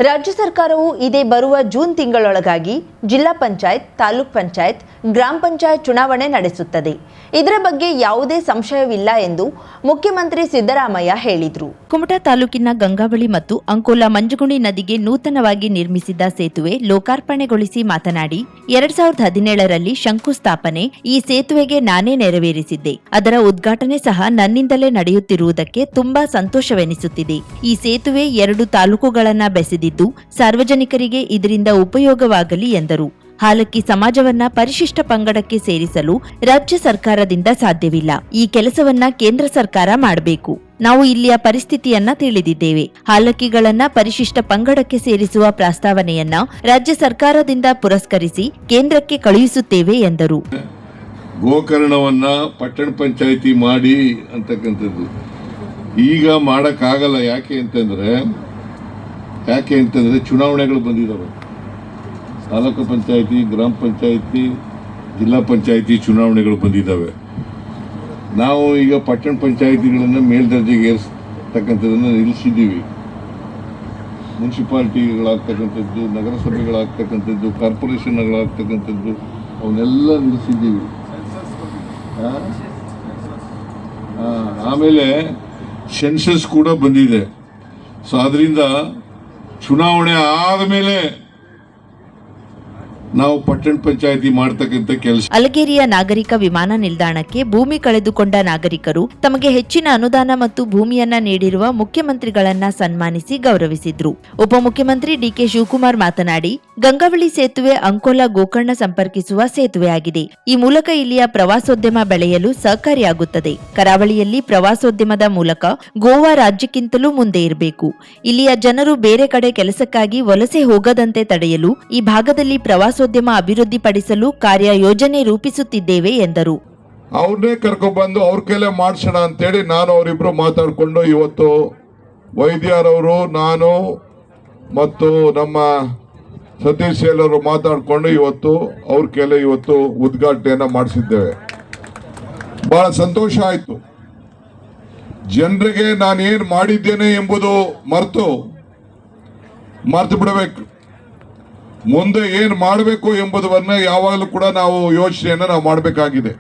ರಾಜ್ಯ ಸರ್ಕಾರವು ಇದೇ ಬರುವ ಜೂನ್ ತಿಂಗಳೊಳಗಾಗಿ ಜಿಲ್ಲಾ ಪಂಚಾಯತ್, ತಾಲೂಕ್ ಪಂಚಾಯತ್, ಗ್ರಾಮ ಪಂಚಾಯತ್ ಚುನಾವಣೆ ನಡೆಸುತ್ತದೆ. ಇದರ ಬಗ್ಗೆ ಯಾವುದೇ ಸಂಶಯವಿಲ್ಲ ಎಂದು ಮುಖ್ಯಮಂತ್ರಿ ಸಿದ್ದರಾಮಯ್ಯ ಹೇಳಿದರು. ಕುಮಟಾ ತಾಲೂಕಿನ ಗಂಗಾವಳಿ ಮತ್ತು ಅಂಕೋಲಾ ಮಂಜುಗುಣಿ ನದಿಗೆ ನೂತನವಾಗಿ ನಿರ್ಮಿಸಿದ ಸೇತುವೆ ಲೋಕಾರ್ಪಣೆಗೊಳಿಸಿ ಮಾತನಾಡಿ, 2017ರಲ್ಲಿ ಶಂಕುಸ್ಥಾಪನೆ ಈ ಸೇತುವೆಗೆ ನಾನೇ ನೆರವೇರಿಸಿದ್ದೆ. ಅದರ ಉದ್ಘಾಟನೆ ಸಹ ನನ್ನಿಂದಲೇ ನಡೆಯುತ್ತಿರುವುದಕ್ಕೆ ತುಂಬಾ ಸಂತೋಷವೆನಿಸುತ್ತಿದೆ. ಈ ಸೇತುವೆ 2 ತಾಲೂಕುಗಳನ್ನ ಬೆಸೆದಿದ್ದು ಸಾರ್ವಜನಿಕರಿಗೆ ಇದರಿಂದ ಉಪಯೋಗವಾಗಲಿ ಎಂದರು. ಹಾಲಕ್ಕಿ ಸಮಾಜವನ್ನ ಪರಿಶಿಷ್ಟ ಪಂಗಡಕ್ಕೆ ಸೇರಿಸಲು ರಾಜ್ಯ ಸರ್ಕಾರದಿಂದ ಸಾಧ್ಯವಿಲ್ಲ. ಈ ಕೆಲಸವನ್ನ ಕೇಂದ್ರ ಸರ್ಕಾರ ಮಾಡಬೇಕು. ನಾವು ಇಲ್ಲಿಯ ಪರಿಸ್ಥಿತಿಯನ್ನ ತಿಳಿದಿದ್ದೇವೆ. ಹಾಲಕ್ಕಿಗಳನ್ನ ಪರಿಶಿಷ್ಟ ಪಂಗಡಕ್ಕೆ ಸೇರಿಸುವ ಪ್ರಸ್ತಾವನೆಯನ್ನ ರಾಜ್ಯ ಸರ್ಕಾರದಿಂದ ಪುರಸ್ಕರಿಸಿ ಕೇಂದ್ರಕ್ಕೆ ಕಳುಹಿಸುತ್ತೇವೆ ಎಂದರು. ಗೋಕರ್ಣವನ್ನ ಪಟ್ಟಣ ಪಂಚಾಯಿತಿ ಮಾಡಿ ಅಂತಕ್ಕಂಥದ್ದು ಈಗ ಮಾಡಕ್ಕಾಗಲ್ಲ. ಯಾಕೆ ಅಂತಂದ್ರೆ ಚುನಾವಣೆಗಳು ಬಂದಿದ್ದಾವೆ. ತಾಲೂಕು ಪಂಚಾಯಿತಿ, ಗ್ರಾಮ ಪಂಚಾಯಿತಿ, ಜಿಲ್ಲಾ ಪಂಚಾಯಿತಿ ಚುನಾವಣೆಗಳು ಬಂದಿದ್ದಾವೆ. ನಾವು ಈಗ ಪಟ್ಟಣ ಪಂಚಾಯಿತಿಗಳನ್ನು ಮೇಲ್ದರ್ಜೆಗೆ ಏರಿಸ್ತಕ್ಕಂಥದ್ದನ್ನು ನಿಲ್ಲಿಸಿದ್ದೀವಿ. ಮುನ್ಸಿಪಾಲಿಟಿಗಳಾಗ್ತಕ್ಕಂಥದ್ದು, ನಗರಸಭೆಗಳಾಗ್ತಕ್ಕಂಥದ್ದು, ಕಾರ್ಪೊರೇಷನ್ಗಳಾಗ್ತಕ್ಕಂಥದ್ದು ಅವನ್ನೆಲ್ಲ ನಿಲ್ಲಿಸಿದ್ದೀವಿ. ಆಮೇಲೆ ಸೆನ್ಸಸ್ ಕೂಡ ಬಂದಿದೆ. ಸೊ ಅದರಿಂದ ಚುನಾವಣೆ ಆದಮೇಲೆ ನಾವು ಪಟ್ಟಣ ಪಂಚಾಯಿತಿ ಮಾಡತಕ್ಕಂಥ ಕೆಲಸ. ಅಲಗೇರಿಯ ನಾಗರಿಕ ವಿಮಾನ ನಿಲ್ದಾಣಕ್ಕೆ ಭೂಮಿ ಕಳೆದುಕೊಂಡ ನಾಗರಿಕರು ತಮಗೆ ಹೆಚ್ಚಿನ ಅನುದಾನ ಮತ್ತು ಭೂಮಿಯನ್ನ ನೀಡಿರುವ ಮುಖ್ಯಮಂತ್ರಿಗಳನ್ನ ಸನ್ಮಾನಿಸಿ ಗೌರವಿಸಿದ್ರು. ಉಪಮುಖ್ಯಮಂತ್ರಿ ಡಿಕೆ ಶಿವಕುಮಾರ್ ಮಾತನಾಡಿ, ಗಂಗಾವಳಿ ಸೇತುವೆ ಅಂಕೋಲಾ ಗೋಕರ್ಣ ಸಂಪರ್ಕಿಸುವ ಸೇತುವೆಯಾಗಿದೆ. ಈ ಮೂಲಕ ಇಲ್ಲಿಯ ಪ್ರವಾಸೋದ್ಯಮ ಬೆಳೆಯಲು ಸಹಕಾರಿಯಾಗುತ್ತದೆ. ಕರಾವಳಿಯಲ್ಲಿ ಪ್ರವಾಸೋದ್ಯಮದ ಮೂಲಕ ಗೋವಾ ರಾಜ್ಯಕ್ಕಿಂತಲೂ ಮುಂದೆ ಇರಬೇಕು. ಇಲ್ಲಿಯ ಜನರು ಬೇರೆ ಕಡೆ ಕೆಲಸಕ್ಕಾಗಿ ವಲಸೆ ಹೋಗದಂತೆ ತಡೆಯಲು ಈ ಭಾಗದಲ್ಲಿ ಪ್ರವಾಸೋದ್ಯಮ ಅಭಿವೃದ್ಧಿಪಡಿಸಲು ಕಾರ್ಯಯೋಜನೆ ರೂಪಿಸುತ್ತಿದ್ದೇವೆ ಎಂದರು. ಅವ್ರನ್ನೇ ಕರ್ಕೊಂಡ್ಬಂದು ಅವ್ರ ಕೈಲೇ ಮಾಡಿಸೋಣ ಅಂತೇಳಿ ನಾನು ಅವರಿಬ್ರು ಮಾತಾಡಿಕೊಂಡು ಇವತ್ತು ವೈದ್ಯರವರು, ನಾನು ಮತ್ತು ನಮ್ಮ ಸತೀಶ್ ಅವರು ಮಾತಾಡಿಕೊಂಡು ಇವತ್ತು ಅವ್ರ ಕೈಲೇ ಇವತ್ತು ಉದ್ಘಾಟನೆಯನ್ನ ಮಾಡಿಸಿದ್ದೇವೆ. ಬಹಳ ಸಂತೋಷ ಆಯಿತು. ಜನರಿಗೆ ನಾನೇನು ಮಾಡಿದ್ದೇನೆ ಎಂಬುದು ಮರೆತು ಬಿಡಬೇಕು. ಮುಂದೆ ಏನು ಮಾಡಬೇಕು ಎಂಬುದನ್ನು ಯಾವಾಗಲೂ ಕೂಡ ನಾವು ಯೋಚನೆಯನ್ನು ನಾವು ಮಾಡಬೇಕಾಗಿದೆ.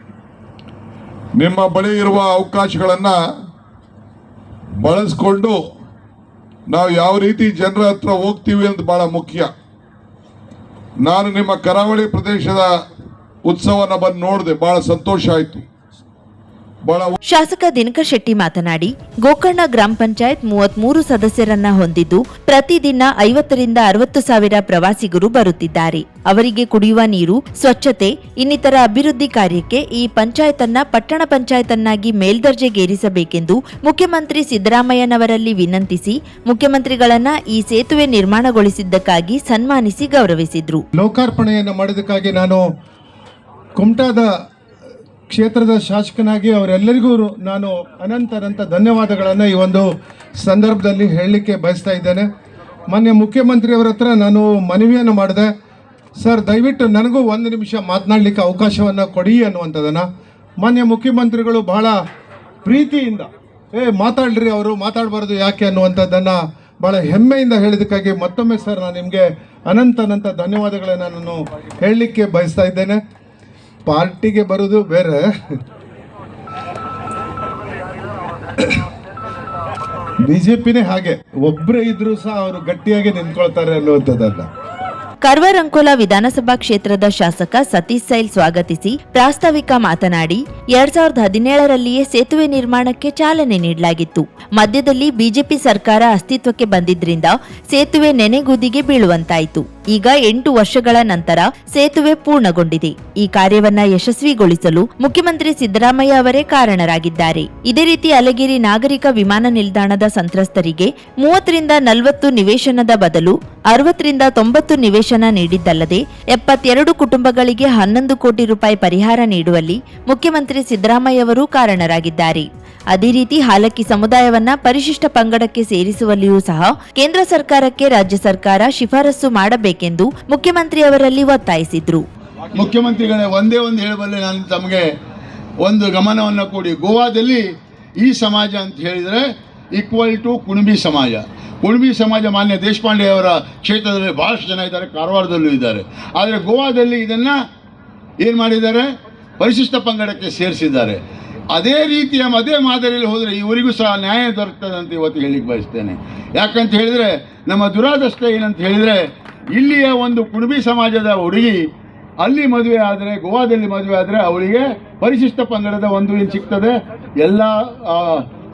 ನಿಮ್ಮ ಬಳಿ ಇರುವ ಅವಕಾಶಗಳನ್ನು ಬಳಸ್ಕೊಂಡು ನಾವು ಯಾವ ರೀತಿ ಜನರ ಹತ್ರ ಹೋಗ್ತೀವಿ ಅಂತ ಬಹಳ ಮುಖ್ಯ. ನಾನು ನಿಮ್ಮ ಕರಾವಳಿ ಪ್ರದೇಶದ ಉತ್ಸವನ ಬಂದು ನೋಡಿದೆ, ಬಹಳ ಸಂತೋಷ ಆಯಿತು. ಶಾಸಕ ದಿನಕರ್ ಶೆಟ್ಟಿ ಮಾತನಾಡಿ, ಗೋಕರ್ಣ ಗ್ರಾಮ ಪಂಚಾಯತ್ 33 ಸದಸ್ಯರನ್ನ ಹೊಂದಿದ್ದು ಪ್ರತಿದಿನ 50 ರಿಂದ 60 ಸಾವಿರ ಪ್ರವಾಸಿಗರು ಬರುತ್ತಿದ್ದಾರೆ. ಅವರಿಗೆ ಕುಡಿಯುವ ನೀರು, ಸ್ವಚ್ಛತೆ ಇನ್ನಿತರ ಅಭಿವೃದ್ಧಿ ಕಾರ್ಯಕ್ಕೆ ಈ ಪಂಚಾಯತ್ ಅನ್ನ ಪಟ್ಟಣ ಪಂಚಾಯತ್ ಅನ್ನಾಗಿ ಮೇಲ್ದರ್ಜೆಗೇರಿಸಬೇಕೆಂದು ಮುಖ್ಯಮಂತ್ರಿ ಸಿದ್ದರಾಮಯ್ಯನವರಲ್ಲಿ ವಿನಂತಿಸಿ ಮುಖ್ಯಮಂತ್ರಿಗಳನ್ನ ಈ ಸೇತುವೆ ನಿರ್ಮಾಣಗೊಳಿಸಿದ್ದಕ್ಕಾಗಿ ಸನ್ಮಾನಿಸಿ ಗೌರವಿಸಿದ್ರು. ಲೋಕಾರ್ಪಣೆಯನ್ನು ಮಾಡೋದಕ್ಕಾಗಿ ನಾನು ಕುಮಟಾದ ಕ್ಷೇತ್ರದ ಶಾಸಕನಾಗಿ ಅವರೆಲ್ಲರಿಗೂ ನಾನು ಅನಂತ ಧನ್ಯವಾದಗಳನ್ನು ಈ ಒಂದು ಸಂದರ್ಭದಲ್ಲಿ ಹೇಳಲಿಕ್ಕೆ ಬಯಸ್ತಾ ಇದ್ದೇನೆ. ಮಾನ್ಯ ಮುಖ್ಯಮಂತ್ರಿಯವರ ಹತ್ರ ನಾನು ಮನವಿಯನ್ನು ಮಾಡಿದೆ, ಸರ್ ದಯವಿಟ್ಟು ನನಗೂ 1 ನಿಮಿಷ ಮಾತನಾಡಲಿಕ್ಕೆ ಅವಕಾಶವನ್ನು ಕೊಡಿ ಅನ್ನುವಂಥದ್ದನ್ನು. ಮಾನ್ಯ ಮುಖ್ಯಮಂತ್ರಿಗಳು ಬಹಳ ಪ್ರೀತಿಯಿಂದ ಮಾತಾಡ್ರಿ, ಅವರು ಮಾತಾಡಬಾರ್ದು ಯಾಕೆ ಅನ್ನುವಂಥದ್ದನ್ನು ಭಾಳ ಹೆಮ್ಮೆಯಿಂದ ಹೇಳಿದ್ದಕ್ಕಾಗಿ ಮತ್ತೊಮ್ಮೆ ಸರ್ ನಾನು ನಿಮಗೆ ಅನಂತ ಧನ್ಯವಾದಗಳನ್ನು ನಾನು ಹೇಳಲಿಕ್ಕೆ ಬಯಸ್ತಾ ಇದ್ದೇನೆ. ಪಾರ್ಟಿಗೆ ಬರೋದು ಬೇರೆ, ಬಿಜೆಪಿನೇ ಹಾಗೆ, ಒಬ್ಬರೇ ಇದ್ರೂ ಸಹ ಅವರು ಗಟ್ಟಿಯಾಗಿ ನಿಂತ್ಕೊಳ್ತಾರೆ ಅನ್ನುವಂಥದ್ದಲ್ಲ. ಕರ್ವರ್ ಅಂಕೋಲಾ ವಿಧಾನಸಭಾ ಕ್ಷೇತ್ರದ ಶಾಸಕ ಸತೀಶ್ ಸೈಲ್ ಸ್ವಾಗತಿಸಿ ಪ್ರಾಸ್ತಾವಿಕ ಮಾತನಾಡಿ, 2017ರಲ್ಲಿಯೇ ಸೇತುವೆ ನಿರ್ಮಾಣಕ್ಕೆ ಚಾಲನೆ ನೀಡಲಾಗಿತ್ತು. ಮಧ್ಯದಲ್ಲಿ ಬಿಜೆಪಿ ಸರ್ಕಾರ ಅಸ್ತಿತ್ವಕ್ಕೆ ಬಂದಿದ್ರಿಂದ ಸೇತುವೆ ನೆನೆಗುದಿಗೆ ಬೀಳುವಂತಾಯಿತು. ಈಗ 8 ವರ್ಷಗಳ ನಂತರ ಸೇತುವೆ ಪೂರ್ಣಗೊಂಡಿದೆ. ಈ ಕಾರ್ಯವನ್ನ ಯಶಸ್ವಿಗೊಳಿಸಲು ಮುಖ್ಯಮಂತ್ರಿ ಸಿದ್ದರಾಮಯ್ಯ ಅವರೇ ಕಾರಣರಾಗಿದ್ದಾರೆ. ಇದೇ ರೀತಿ ಅಲಗೇರಿ ನಾಗರಿಕ ವಿಮಾನ ನಿಲ್ದಾಣದ ಸಂತ್ರಸ್ತರಿಗೆ 30 ರಿಂದ 40 ನಿವೇಶನದ ಬದಲು 60 ರಿಂದ 90 ನಿವೇಶನ ನೀಡಿದ್ದಲ್ಲದೆ 72 ಕುಟುಂಬಗಳಿಗೆ 11 ಕೋಟಿ ರೂಪಾಯಿ ಪರಿಹಾರ ನೀಡುವಲ್ಲಿ ಮುಖ್ಯಮಂತ್ರಿ ಸಿದ್ದರಾಮಯ್ಯ ಅವರು ಕಾರಣರಾಗಿದ್ದಾರೆ. ಅದೇ ರೀತಿ ಹಾಲಕ್ಕಿ ಸಮುದಾಯವನ್ನ ಪರಿಶಿಷ್ಟ ಪಂಗಡಕ್ಕೆ ಸೇರಿಸುವಲ್ಲಿಯೂ ಸಹ ಕೇಂದ್ರ ಸರ್ಕಾರಕ್ಕೆ ರಾಜ್ಯ ಸರ್ಕಾರ ಶಿಫಾರಸು ಮಾಡಬೇಕೆಂದು ಮುಖ್ಯಮಂತ್ರಿ ಅವರಲ್ಲಿ ಒತ್ತಾಯಿಸಿದ್ರು. ಮುಖ್ಯಮಂತ್ರಿಗಳೇ, ಒಂದೇ ಒಂದು ಹೇಳಬಲ್ಲೆ, ನಾನು ತಮಗೆ ಒಂದು ಗಮನವನ್ನು ಕೊಡಿ. ಗೋವಾದಲ್ಲಿ ಈ ಸಮಾಜ ಅಂತ ಹೇಳಿದರೆ ಈಕ್ವಲ್ ಟು ಕುಣಬಿ ಸಮಾಜ. ಕುಣಬಿ ಸಮಾಜ ಮಾನ್ಯ ದೇಶಪಾಂಡೆ ಅವರ ಕ್ಷೇತ್ರದಲ್ಲಿ ಭಾಳಷ್ಟು ಜನ ಇದ್ದಾರೆ, ಕಾರವಾರದಲ್ಲೂ ಇದ್ದಾರೆ. ಆದರೆ ಗೋವಾದಲ್ಲಿ ಇದನ್ನು ಏನು ಮಾಡಿದ್ದಾರೆ, ಪರಿಶಿಷ್ಟ ಪಂಗಡಕ್ಕೆ ಸೇರಿಸಿದ್ದಾರೆ. ಅದೇ ರೀತಿಯ ಅದೇ ಮಾದರಿಯಲ್ಲಿ ಹೋದರೆ ಇವರಿಗೂ ಸಹ ನ್ಯಾಯ ದೊರಕ್ತದೆ ಅಂತ ಇವತ್ತು ಹೇಳಿಕ್ಕೆ ಬಯಸ್ತೇನೆ. ಯಾಕಂತ ಹೇಳಿದರೆ ನಮ್ಮ ದುರಾದೃಷ್ಟ ಏನಂತ ಹೇಳಿದರೆ, ಇಲ್ಲಿಯ ಒಂದು ಕುಣಬಿ ಸಮಾಜದ ಹುಡುಗಿ ಅಲ್ಲಿ ಮದುವೆ ಆದರೆ, ಗೋವಾದಲ್ಲಿ ಮದುವೆ ಆದರೆ ಅವಳಿಗೆ ಪರಿಶಿಷ್ಟ ಪಂಗಡದ ಒಂದು ಏನು ಸಿಗ್ತದೆ, ಎಲ್ಲ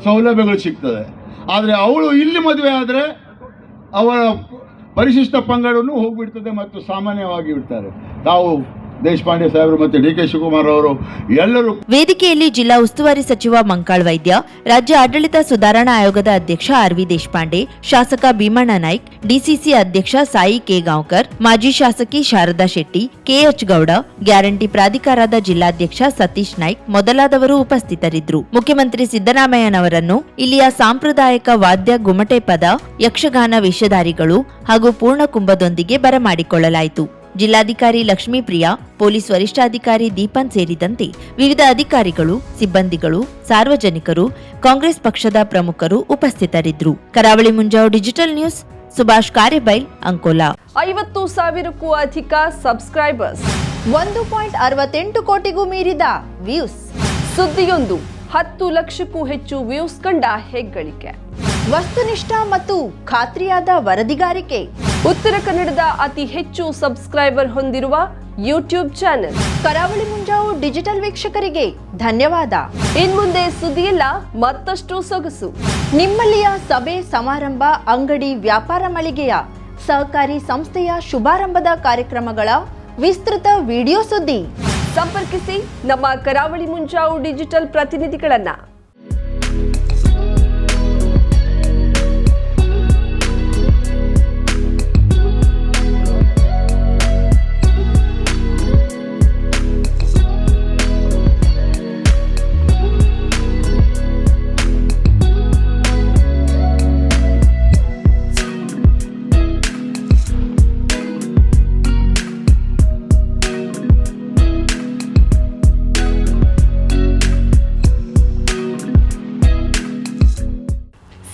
ಸೌಲಭ್ಯಗಳು ಸಿಗ್ತದೆ. ಆದರೆ ಅವಳು ಇಲ್ಲಿ ಮದುವೆ ಆದರೆ ಅವರ ಪರಿಶಿಷ್ಟ ಪಂಗಡವನ್ನು ಹೋಗಿಬಿಡ್ತದೆ ಮತ್ತು ಸಾಮಾನ್ಯವಾಗಿ ಬಿಡ್ತಾರೆ. ತಾವು ದೇಶಪಾಂಡೆ ಸಾಹೇಬರು ಮತ್ತು ಡಿ ಕೆ ಶಿವಕುಮಾರ್ ಅವರು ಎಲ್ಲರೂ. ವೇದಿಕೆಯಲ್ಲಿ ಜಿಲ್ಲಾ ಉಸ್ತುವಾರಿ ಸಚಿವ ಮಂಕಾಳ್ ವೈದ್ಯ, ರಾಜ್ಯ ಆಡಳಿತ ಸುಧಾರಣಾ ಆಯೋಗದ ಅಧ್ಯಕ್ಷ ಆರ್.ವಿ. ದೇಶಪಾಂಡೆ, ಶಾಸಕ ಭೀಮಣ್ಣ ನಾಯ್ಕ್, ಡಿಸಿಸಿ ಅಧ್ಯಕ್ಷ ಸಾಯಿ ಕೆ ಗಾಂವ್ಕರ್, ಮಾಜಿ ಶಾಸಕಿ ಶಾರದಾ ಶೆಟ್ಟಿ, ಕೆಎಚ್ ಗೌಡ, ಗ್ಯಾರಂಟಿ ಪ್ರಾಧಿಕಾರದ ಜಿಲ್ಲಾಧ್ಯಕ್ಷ ಸತೀಶ್ ನಾಯ್ಕ್ ಮೊದಲಾದವರು ಉಪಸ್ಥಿತರಿದ್ದರು. ಮುಖ್ಯಮಂತ್ರಿ ಸಿದ್ದರಾಮಯ್ಯನವರನ್ನು ಇಲ್ಲಿಯ ಸಾಂಪ್ರದಾಯಿಕ ವಾದ್ಯ, ಗುಮಟೆ ಪದ, ಯಕ್ಷಗಾನ ವೇಷಧಾರಿಗಳು ಹಾಗೂ ಪೂರ್ಣಕುಂಭದೊಂದಿಗೆ ಬರಮಾಡಿಕೊಳ್ಳಲಾಯಿತು. ಜಿಲ್ಲಾಧಿಕಾರಿ ಲಕ್ಷ್ಮೀಪ್ರಿಯಾ, ಪೊಲೀಸ್ ವರಿಷ್ಠಾಧಿಕಾರಿ ದೀಪನ್ ಸೇರಿದಂತೆ ವಿವಿಧ ಅಧಿಕಾರಿಗಳು, ಸಿಬ್ಬಂದಿಗಳು, ಸಾರ್ವಜನಿಕರು, ಕಾಂಗ್ರೆಸ್ ಪಕ್ಷದ ಪ್ರಮುಖರು ಉಪಸ್ಥಿತರಿದ್ದರು. ಕರಾವಳಿ ಮುಂಜಾವು ಡಿಜಿಟಲ್ ನ್ಯೂಸ್, ಸುಭಾಷ್ ಕಾರೆಬೈಲ್, ಅಂಕೋಲಾ. 50,000ಕ್ಕೂ ಅಧಿಕ ಸಬ್ಸ್ಕ್ರೈಬರ್ಸ್, 1.68 ಕೋಟಿಗೂ ಮೀರಿದ ವ್ಯೂಸ್. ಸುದ್ದಿಯೊಂದು 10 ಲಕ್ಷಕ್ಕೂ ಹೆಚ್ಚು ವ್ಯೂಸ್ ಕಂಡ ಹೆಗ್ಗಳಿಕೆ. ವಸ್ತುನಿಷ್ಠ ಮತ್ತು ಖಾತ್ರಿಯಾದ ವರದಿಗಾರಿಕೆ. ಉತ್ತರ ಕನ್ನಡದ ಅತಿ ಹೆಚ್ಚು ಸಬ್ಸ್ಕ್ರೈಬರ್ ಹೊಂದಿರುವ ಯೂಟ್ಯೂಬ್ ಚಾನೆಲ್ ಕರಾವಳಿ ಮುಂಜಾವು ಡಿಜಿಟಲ್ ವೀಕ್ಷಕರಿಗೆ ಧನ್ಯವಾದ. ಇನ್ಮುಂದೆ ಸುದ್ದಿಯೆಲ್ಲ ಮತ್ತಷ್ಟು ಸೊಗಸು. ನಿಮ್ಮಲ್ಲಿಯ ಸಭೆ, ಸಮಾರಂಭ, ಅಂಗಡಿ, ವ್ಯಾಪಾರ ಮಳಿಗೆಯ, ಸಹಕಾರಿ ಸಂಸ್ಥೆಯ ಶುಭಾರಂಭದ ಕಾರ್ಯಕ್ರಮಗಳ ವಿಸ್ತೃತ ವಿಡಿಯೋ ಸುದ್ದಿ. ಸಂಪರ್ಕಿಸಿ ನಮ್ಮ ಕರಾವಳಿ ಮುಂಜಾವು ಡಿಜಿಟಲ್ ಪ್ರತಿನಿಧಿಗಳನ್ನ.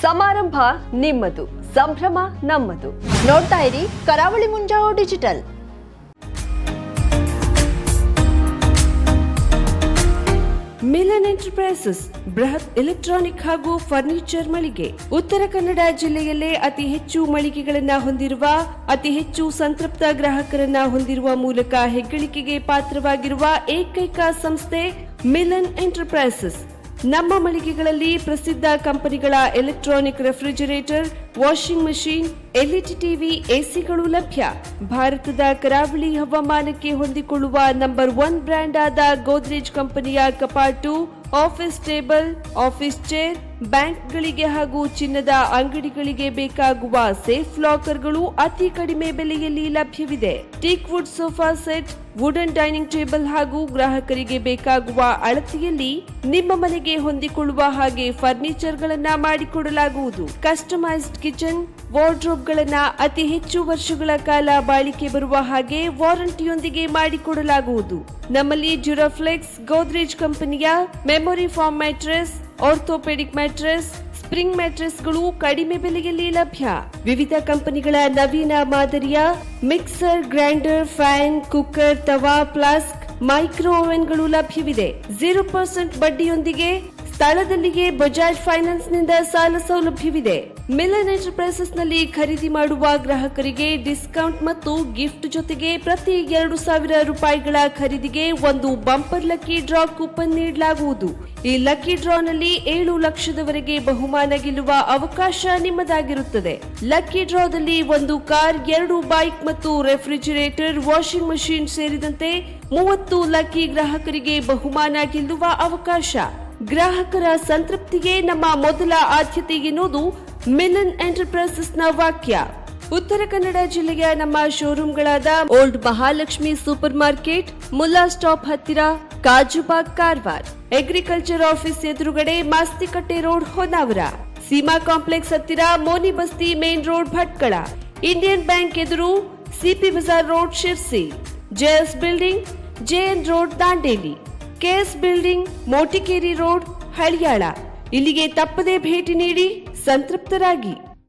ಸಮಾರಂಭ ನಿಮ್ಮದು, ಸಂಭ್ರಮ ನಮ್ಮದು. ನೋಡ್ತಾ ಇರಿ ಕರಾವಳಿ ಮುಂಜಾವು ಡಿಜಿಟಲ್. ಮಿಲನ್ ಎಂಟರ್ಪ್ರೈಸಸ್ ಬೃಹತ್ ಎಲೆಕ್ಟ್ರಾನಿಕ್ ಹಾಗೂ ಫರ್ನಿಚರ್ ಮಳಿಗೆ. ಉತ್ತರ ಕನ್ನಡ ಜಿಲ್ಲೆಯಲ್ಲೇ ಅತಿ ಹೆಚ್ಚು ಮಳಿಗೆಗಳನ್ನ ಹೊಂದಿರುವ, ಅತಿ ಹೆಚ್ಚು ಸಂತೃಪ್ತ ಗ್ರಾಹಕರನ್ನ ಹೊಂದಿರುವ ಮೂಲಕ ಹೆಗ್ಗಳಿಕೆಗೆ ಪಾತ್ರವಾಗಿರುವ ಏಕೈಕ ಸಂಸ್ಥೆ ಮಿಲನ್ ಎಂಟರ್ಪ್ರೈಸಸ್. ನಮ್ಮ ಮಳಿಗೆಗಳಲ್ಲಿ ಪ್ರಸಿದ್ಧ ಕಂಪನಿಗಳ electronic refrigerator, washing machine, LED TV, ಎಸಿಗಳು ಲಭ್ಯ. ಭಾರತದ ಕರಾವಳಿ ಹವಾಮಾನಕ್ಕೆ ಹೊಂದಿಕೊಳ್ಳುವ ನಂಬರ್ 1 ಬ್ರ್ಯಾಂಡ್ ಆದ ಗೋದ್ರೇಜ್ ಕಂಪನಿಯ ಕಪಾಟು, ಆಫೀಸ್ ಟೇಬಲ್, ಆಫೀಸ್ ಚೇರ್, ಬ್ಯಾಂಕ್ಗಳಿಗೆ ಹಾಗೂ ಚಿನ್ನದ ಅಂಗಡಿಗಳಿಗೆ ಬೇಕಾಗುವ ಸೇಫ್ ಲಾಕರ್ಗಳು ಅತಿ ಕಡಿಮೆ ಬೆಲೆಯಲ್ಲಿ ಲಭ್ಯವಿದೆ. Teak wood sofa set, wooden dining table ಹಾಗೂ ಗ್ರಾಹಕರಿಗೆ ಬೇಕಾಗುವ ಅಳತೆಯಲ್ಲಿ ನಿಮ್ಮ ಮನೆಗೆ ಹೊಂದಿಕೊಳ್ಳುವ ಹಾಗೆ ಫರ್ನಿಚರ್ ಗಳನ್ನ ಮಾಡಿಕೊಡಲಾಗುವುದು. ಕಸ್ಟಮೈಸ್ಡ್ ಕಿಚನ್, ವಾರ್ಡ್ರೋಬ್ ಗಳನ್ನ ಅತಿ ಹೆಚ್ಚು ವರ್ಷಗಳ ಕಾಲ ಬಾಳಿಕೆ ಬರುವ ಹಾಗೆ ವಾರಂಟಿಯೊಂದಿಗೆ ಮಾಡಿಕೊಡಲಾಗುವುದು. ನಮ್ಮಲ್ಲಿ ಡ್ಯೂರಾಫ್ಲೆಕ್ಸ್, ಗೋದ್ರೇಜ್ ಕಂಪನಿಯ memory foam mattress, orthopaedic mattress, spring ಮ್ಯಾಟ್ರೆಸ್ಗಳು ಕಡಿಮೆ ಬೆಲೆಯಲ್ಲಿ ಲಭ್ಯ. ವಿವಿಧ ಕಂಪನಿಗಳ ನವೀನ ಮಾದರಿಯ ಮಿಕ್ಸರ್, ಗ್ರೈಂಡರ್, ಫ್ಯಾನ್, ಕುಕ್ಕರ್, ತವಾ, ಫ್ಲಾಸ್ಕ್, ಮೈಕ್ರೋ ಓವೆನ್ಗಳು ಲಭ್ಯವಿದೆ. 0% ಬಡ್ಡಿಯೊಂದಿಗೆ ಸ್ಥಳದಲ್ಲಿಯೇ ಬಜಾಜ್ ಫೈನಾನ್ಸ್ ನಿಂದ ಸಾಲ ಸೌಲಭ್ಯವಿದೆ. ಮಿಲನ್ ಎಂಟರ್ಪ್ರೈಸಸ್ ನಲ್ಲಿ ಖರೀದಿ ಮಾಡುವ ಗ್ರಾಹಕರಿಗೆ ಡಿಸ್ಕೌಂಟ್ ಮತ್ತು ಗಿಫ್ಟ್ ಜೊತೆಗೆ ಪ್ರತಿ 2,000 ರೂಪಾಯಿಗಳ ಖರೀದಿಗೆ ಒಂದು ಬಂಪರ್ ಲಕ್ಕಿ ಡ್ರಾ ಕೂಪನ್ ನೀಡಲಾಗುವುದು. ಈ ಲಕ್ಕಿ ಡ್ರಾ ನಲ್ಲಿ 7 ಲಕ್ಷದವರೆಗೆ ಬಹುಮಾನ ಗೆಲ್ಲುವ ಅವಕಾಶ ನಿಮ್ಮದಾಗಿರುತ್ತದೆ. ಲಕ್ಕಿ ಡ್ರಾದಲ್ಲಿ 1 ಕಾರ್, 2 ಬೈಕ್ ಮತ್ತು ರೆಫ್ರಿಜರೇಟರ್, ವಾಷಿಂಗ್ ಮಷೀನ್ ಸೇರಿದಂತೆ 30 ಲಕ್ಕಿ ಗ್ರಾಹಕರಿಗೆ ಬಹುಮಾನ ಗೆಲ್ಲುವ ಅವಕಾಶ. ಗ್ರಾಹಕರ ಸಂತೃಪ್ತಿಗೆ ನಮ್ಮ ಮೊದಲ ಆದ್ಯತೆ ಎನ್ನುವುದು ಮಿಲನ್ ಎಂಟರ್ಪ್ರೈಸಸ್ ನ ವಾಕ್ಯ. ಉತ್ತರ ಕನ್ನಡ ಜಿಲ್ಲೆಯ ನಮ್ಮ ಶೋರೂಮ್ಗಳಾದ old Mahalakshmi super market, Mulla stop ಹತ್ತಿರ, ಕಾಜುಬಾಗ್, ಕಾರವಾರ, ಅಗ್ರಿಕಲ್ಚರ್ ಆಫೀಸ್ ಎದುರುಗಡೆ, ಮಾಸ್ತಿಕಟ್ಟೆ ರೋಡ್, ಹೊನ್ನಾವರ, ಸೀಮಾ ಕಾಂಪ್ಲೆಕ್ಸ್ ಹತ್ತಿರ, Moni Basti main road, Bhatkal, Indian bank ಎದುರು, CP Bazar road, Sirsi, JS building, JN road, Dandeli, KS building, Motikeri road, Haliyal. ಇಲ್ಲಿಗೆ ತಪ್ಪದೇ ಭೇಟಿ ನೀಡಿ ಸಂತೃಪ್ತರಾಗಿ.